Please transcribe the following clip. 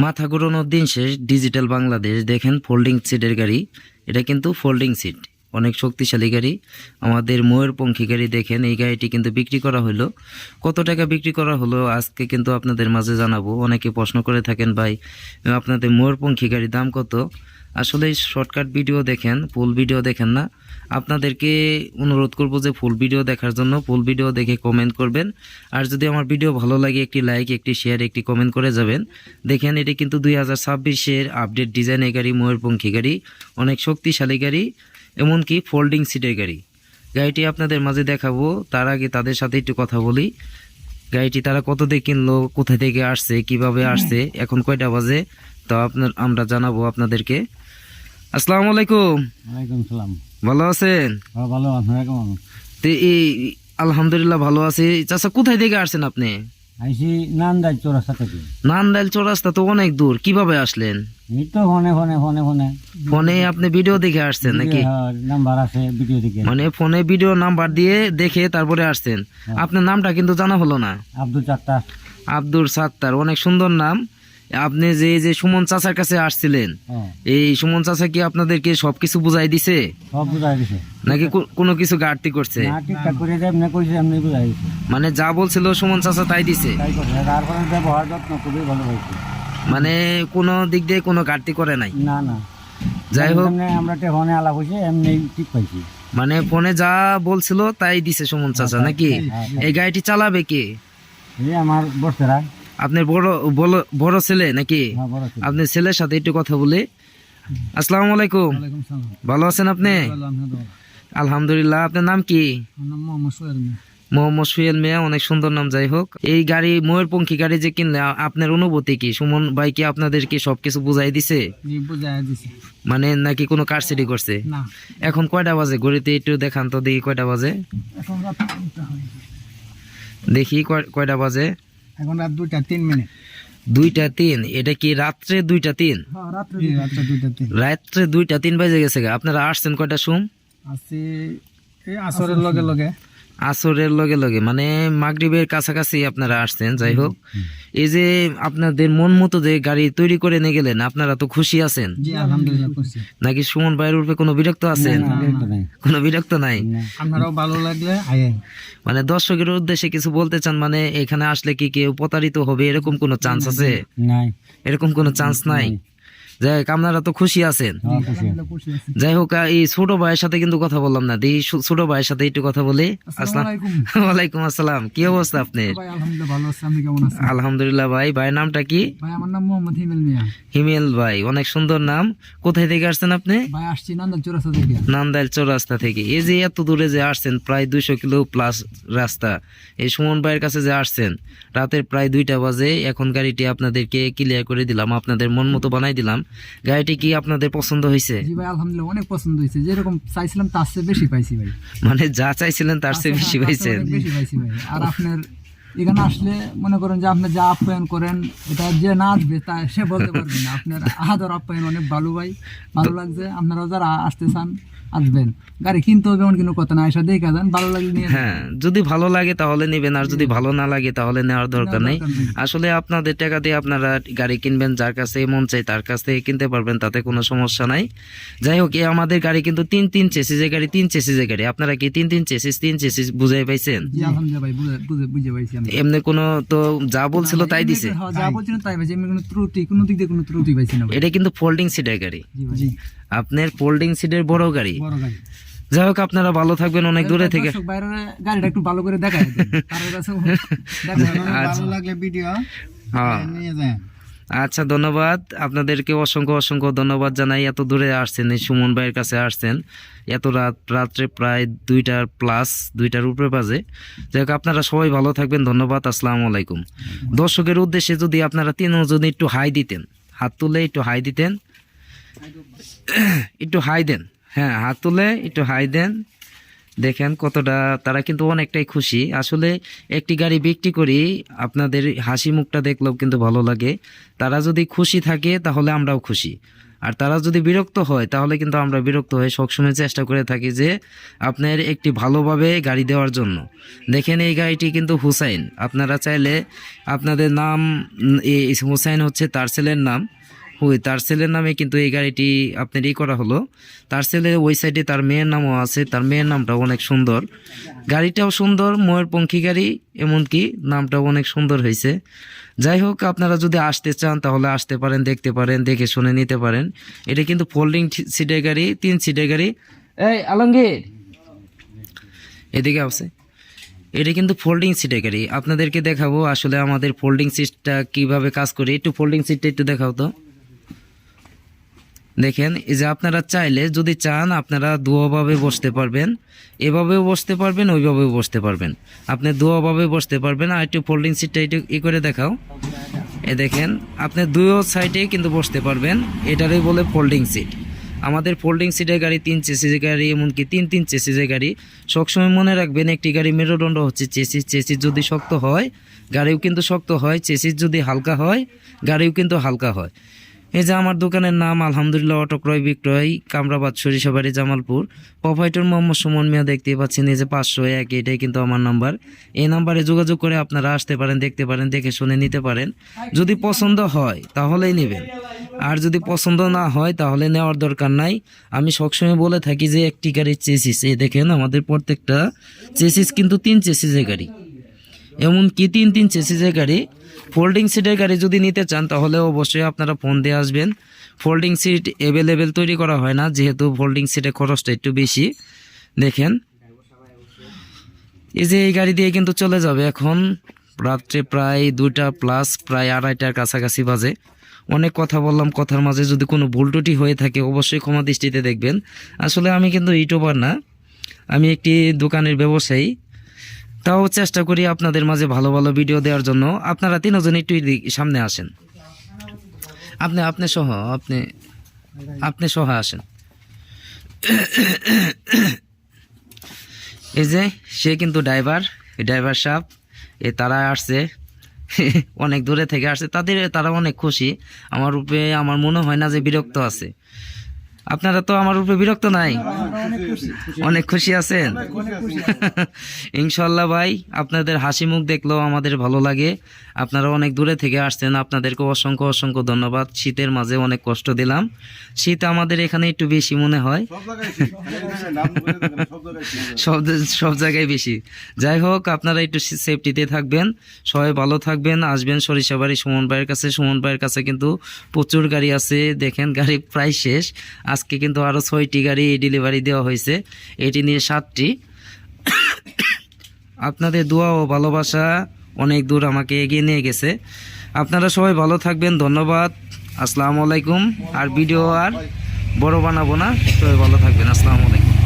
মাথা ঘোরানোর দিন শেষ। ডিজিটাল বাংলাদেশ দেখেন, ফোল্ডিং সিটের গাড়ি। এটা কিন্তু ফোল্ডিং সিট, অনেক শক্তিশালী গাড়ি। আমাদের ময়ূরপঙ্খী গাড়ি দেখেন, এই গাড়িটি কিন্তু বিক্রি করা হলো। কত টাকা বিক্রি করা হলো আজকে কিন্তু আপনাদের মাঝে জানাবো। অনেকে প্রশ্ন করে থাকেন, ভাই আপনাদের ময়ূরপঙ্খী গাড়ির দাম কত? আসলে শর্টকাট ভিডিও দেখেন, ফুল ভিডিও দেখেন না। আপনাদেরকে অনুরোধ করব যে ফুল ভিডিও দেখার জন্য। ফুল ভিডিও দেখে কমেন্ট করবেন। আর যদি আমার ভিডিও ভালো লাগে একটি লাইক, একটি শেয়ার, একটি কমেন্ট করে যাবেন। দেখেন, এটি কিন্তু 2026-এর আপডেট ডিজাইনের গাড়ি, ময়ূরপঙ্খী গাড়ি, অনেক শক্তিশালী গাড়ি, এমনকি ফোল্ডিং সিটের গাড়ি। গাড়িটি আপনাদের মাঝে দেখাবো, তার আগে তাদের সাথে একটু কথা বলি। গাড়িটি তারা কত দিয়ে কিনলো, কোথা থেকে আসছে, কিভাবে আসছে, এখন কয়টা বাজে, তা আমরা জানাবো আপনাদেরকে। আসসালামু আলাইকুম। ওয়ালাইকুম সালাম। ভালো আছেন? ভালো, আপনারা কেমন? তো এই আলহামদুলিল্লাহ ভালো আছি। চাচা, কোথায় থেকে আসছেন আপনি? আইসি নান্দাই চৌরাস্তা থেকে। নান্দাইল চৌরাস্তা তো অনেক দূর, কিভাবে আসলেন? এই তো ফোনে ফোনে আপনি ভিডিও দেখে আসছেন নাকি? নাম্বার আছে ভিডিও দিকে। মানে ফোনে ভিডিও নাম্বার দিয়ে দেখে তারপরে আসছেন। আপনার নামটা কিন্তু জানা হলো না। আব্দুল চাত্তার। আব্দুল সাত্তার, অনেক সুন্দর নাম। আপনি যে যে সুমন চাচার কাছে আসছিলেন, এই সুমন চাচা কি আপনাদেরকে সবকিছু বুঝাই দিছে সব বুঝাই দিছে নাকি কোনো কিছু ঘাটতি করছে? না, ঠিকঠাক করে এমনি কইছে, এমনি বুঝাই দিছে। মানে যা বলছিল সুমন চাচা তাই দিছে? তাই করছে। তারপরে ব্যবহার যত্ন খুবই ভালো হয়েছে। মানে কোনো দিক দিয়ে কোনো ঘাটতি করে নাই? না না, যাই হোক, আমরা ফোনে আলাপ হয়েছে, এমনি ঠিক পাইছি। মানে ফোনে যা বলছিল তাই দিছে সুমন চাচা নাকি? এই গাড়িটি চালাবে কে? এই আমার বর্ষেরা। আপনার বড় ছেলে নাকি? বড় ছেলে। আপনার ছেলের সাথে একটু কথা বলে। আসসালামু আলাইকুম। ভালো আছেন আপনি? আলহামদুলিল্লাহ। আপনার নাম কি? মোহাম্মদ সুয়েল মিয়া, অনেক সুন্দর নাম। যাই হোক, এই গাড়ি ময়ূরপঙ্খী গাড়ি যে কিনলে আপনার অনুভূতি কি? সুমন ভাই কি আপনাদেরকে সবকিছু বুঝাই দিছে? মানে নাকি কোনো কারসাজি করছে? এখন কয়টা বাজে ঘড়িতে একটু দেখান তো, দেখি কয়টা বাজে। দেখি কয়টা বাজে। এখন রাত 2:03। 2:03? এটা কি রাত্রে 2:03? রাত্রে 2:03 বাজে গেছে। আপনারা আসছেন কয়টা সুম? আসরের লগে লগে। আসরের লগে লগে মানে মাগরিবের কাছাকাছি আপনারা আসছেন। যাই হোক, এই যে আপনাদের মন মতো যে গাড়ি তৈরি করে নিয়ে গেলেন, আপনারা তো খুশি আছেন? নাকি সুমন ভাইয়ের উপরে কোনো বিরক্ত আছেন? কোনো বিরক্ত নাই? আপনারাও ভালো লাগলে আয়েন। মানে দর্শকের উদ্দেশ্যে কিছু বলতে চান? মানে এখানে আসলে কি কেউ প্রতারিত হবে এরকম কোনো চান্স আছে? নাই, এরকম কোনো চান্স নাই। যাই হোক, আপনারা তো খুশি আছেন। যাই হোক, এই ছোট ভাইয়ের সাথে কিন্তু কথা বললাম না, দেখি ছোট ভাইয়ের সাথে একটু কথা বলি। ওয়ালাইকুম আসসালাম। কি অবস্থা আপনার? আলহামদুলিল্লাহ ভাই। ভাইয়ের নামটা কি? আমার নাম মোহাম্মদ হিমেল মিয়া। হিমেল ভাই, অনেক সুন্দর নাম। কোথায় থেকে আসছেন আপনি? ভাই আসছি নান্দাইল চৌরাস্তা থেকে। নান্দাইল চৌরাস্তা থেকে। এই যে এত দূরে যে আসছেন, প্রায় 200 কিলো প্লাস রাস্তা, এই সুমন ভাইয়ের কাছে যে আসছেন, রাতের প্রায় 2টা বাজে। এখন গাড়িটি আপনাদেরকে ক্লিয়ার করে দিলাম, আপনাদের মন মতো বানাই দিলাম। গাড়িটি কি আপনাদের পছন্দ হয়েছে? জি ভাই, আলহামদুলিল্লাহ অনেক পছন্দ হয়েছে। যেরকম চাইছিলাম তার চেয়ে বেশি পাইছি ভাই। মানে যা চাইছিলেন তার চেয়ে বেশি পাইছেন? বেশি পাইছি ভাই। আর আপনার এখানে আসলে মনে করেন যে আপনি যা আপ্যায়ন করেন, এটা যে না আসবে তা সে বলতে পারবে না। আপনার আদর আপ্যায়ন অনেক ভালো ভাই, ভালো লাগছে। আপনারাও যারা আসতে চান আসবেন। গাড়ি কিনতে হবে এমন কোনো কথা না, এসে দেখা যান, ভালো লাগলে নিয়ে। হ্যাঁ, যদি ভালো লাগে তাহলে নেবেন, আর যদি ভালো না লাগে তাহলে নেওয়ার দরকার নেই। আসলে আপনাদের টাকা দিয়ে আপনারা গাড়ি কিনবেন, যার কাছে মন চাই তার কাছ থেকে কিনতে পারবেন, তাতে কোনো সমস্যা নাই। যাই হোক, আমাদের গাড়ি কিন্তু 3 চেসিসের গাড়ি, 3 চেসিসের গাড়ি। আপনারা কি 3 চেসিস বুঝাই পাইছেন? এমনি কোনো তো যা বলছিল তাই দিছে? যা বলছিল তাই ভাই, এমনি কোনো ত্রুটি, কোনো দিক দিয়ে কোনো ত্রুটি পাইছি না। এটা কিন্তু ফোল্ডিং সিটের গাড়ি। আপনার ফোল্ডিং সিটের বড় গাড়ি। যাই হোক, আপনারা ভালো থাকবেন। অনেক দূরে থেকে গাড়িটা একটু ভালো করে দেখায় ভালো লাগলে ভিডিও। হ্যাঁ, আচ্ছা, ধন্যবাদ আপনাদেরকে, অসংখ্য অসংখ্য ধন্যবাদ জানাই। এত দূরে আসছেন, এই সুমন ভাইয়ের কাছে আসছেন, এত রাত্রে প্রায় 2টার প্লাস, 2টার উপরে বাজে। যাই হোক, আপনারা সবাই ভালো থাকবেন। ধন্যবাদ। আসসালামু আলাইকুম। দর্শকের উদ্দেশ্যে যদি আপনারা 3 জন একটু হাই দিতেন, হাত তুলে একটু হাই দিতেন, একটু হাই দেন। হ্যাঁ, হাত তুলে একটু হাই দেন। দেখেন কতটা তারা কিন্তু অনেকটাই খুশি। আসলে একটি গাড়ি বিক্রি করি আপনাদের হাসি মুখটা দেখলেও কিন্তু ভালো লাগে। তারা যদি খুশি থাকে তাহলে আমরাও খুশি, আর তারা যদি বিরক্ত হয় তাহলে কিন্তু আমরা বিরক্ত হয়ে সবসময় চেষ্টা করে থাকি যে আপনার একটি ভালোভাবে গাড়ি দেওয়ার জন্য। দেখেন এই গাড়িটি কিন্তু হুসাইন, আপনারা চাইলে আপনাদের নাম হুসাইন হচ্ছে তার ছেলের নাম, তার ছেলের নামে কিন্তু এই গাড়িটি আপনার করা হলো। তার ছেলের ওই সাইডে তার মেয়ের নামও আছে, তার মেয়ের নামটাও অনেক সুন্দর, গাড়িটাও সুন্দর, ময়ূরপঙ্খী গাড়ি, এমনকি নামটাও অনেক সুন্দর হয়েছে। যাই হোক, আপনারা যদি আসতে চান তাহলে আসতে পারেন, দেখতে পারেন, দেখে শুনে নিতে পারেন। এটা কিন্তু ফোল্ডিং সিটের গাড়ি, 3 সিটের গাড়ি। এই আলমগীর এদিকে আছে, এটা কিন্তু ফোল্ডিং সিটের গাড়ি। আপনাদেরকে দেখাবো আসলে আমাদের ফোল্ডিং সিটটা কিভাবে কাজ করে। একটু ফোল্ডিং সিটটা একটু দেখাও তো। দেখেন এই যে আপনারা চাইলে যদি চান আপনারা দুভাবে বসতে পারবেন, এভাবেও বসতে পারবেন, ওইভাবেও বসতে পারবেন। আপনি দুভাবে বসতে পারবেন। আর একটু ফোল্ডিং সিটটা একটু করে দেখাও। এ দেখেন আপনি দুই সাইডে কিন্তু বসতে পারবেন, এটারই বলে ফোল্ডিং সিট। আমাদের ফোল্ডিং সিটের গাড়ি 3 চেসিসের গাড়ি, এমনকি 3 চেসিসের গাড়ি। সবসময় মনে রাখবেন একটি গাড়ি মেরুদণ্ড হচ্ছে চেসিস। চেসিস যদি শক্ত হয় গাড়িও কিন্তু শক্ত হয়, চেসিস যদি হালকা হয় গাড়িও কিন্তু হালকা হয়। এই যে আমার দোকানের নাম আলহামদুলিল্লাহ অটো ক্রয় বিক্রয়, কামরাবাদ, সরিষাবাড়ি, জামালপুর। প্রোপাইটর মোহাম্মদ সুমন মিয়া দেখতে পাচ্ছেন, এই যে 501, এটাই কিন্তু আমার নাম্বার। এই নাম্বারে যোগাযোগ করে আপনারা আসতে পারেন, দেখতে পারেন, দেখে শুনে নিতে পারেন। যদি পছন্দ হয় তাহলেই নেবেন, আর যদি পছন্দ না হয় তাহলে নেওয়ার দরকার নাই। আমি সবসময় বলে থাকি যে একটি গাড়ির চেসিস, এই দেখেন আমাদের প্রত্যেকটা চেসিস কিন্তু 3 চেসিসের গাড়ি, এমনকি 3 চেসিসের গাড়ি। ফোল্ডিং সিটের গাড়ি যদি নিতে চান তাহলে অবশ্যই আপনারা ফোন দিয়ে আসবেন। ফোল্ডিং সিট অ্যাভেলেবেল তৈরি করা হয় না, যেহেতু ফোল্ডিং সিটের খরচটা একটু বেশি। দেখেন এই যে এই গাড়ি দিয়ে কিন্তু চলে যাবে এখন রাত্রে প্রায় 2টা প্লাস, প্রায় 2:30টার কাছাকাছি বাজে। অনেক কথা বললাম, কথার মাঝে যদি কোনো ভুল ত্রুটি হয়ে থাকে অবশ্যই ক্ষমা দৃষ্টিতে দেখবেন। আসলে আমি কিন্তু ইউটিউবার না, আমি একটি দোকানের ব্যবসায়ী, তাও চেষ্টা করি আপনাদের মাঝে ভালো ভালো ভিডিও দেওয়ার জন্য। আপনারা 3 জন একটু সামনে আসেন, আপনি সহ আসেন। এই যে সে কিন্তু ড্রাইভার সাহেব, তারা আসছে অনেক দূরে থেকে আসছে, তারা অনেক খুশি আমার রূপে। আমার মনে হয় না যে বিরক্ত আছে। আপনারা তো আমার উপরে বিরক্ত নাই, অনেক খুশি আছেন। ইনশাল্লাহ ভাই, আপনাদের হাসি মুখ দেখলেও আমাদের ভালো লাগে। আপনারা অনেক দূরে থেকে আসছেন, আপনাদেরকে অসংখ্য অসংখ্য ধন্যবাদ। শীতের মাঝে অনেক কষ্ট দিলাম, শীত আমাদের এখানে একটু বেশি মনে হয়, সব জায়গায় বেশি। যাই হোক, আপনারা একটু সেফটিতে থাকবেন, সবাই ভালো থাকবেন। আসবেন সরিষাবাড়ি সুমন ভাইয়ের কাছে। সুমন ভাইয়ের কাছে কিন্তু প্রচুর গাড়ি আছে। দেখেন গাড়ি প্রায় শেষ, আজকে কিন্তু আরও 6টি গাড়ি ডেলিভারি দেওয়া হয়েছে, এটি নিয়ে 7টি। আপনাদের দোয়া ও ভালোবাসা অনেক দূর আমাকে এগিয়ে নিয়ে গেছে। আপনারা সবাই ভালো থাকবেন, ধন্যবাদ, আসসালামু আলাইকুম। আর ভিডিও আর বড় বানাবো না, সবাই ভালো থাকবেন, আসসালামু আলাইকুম।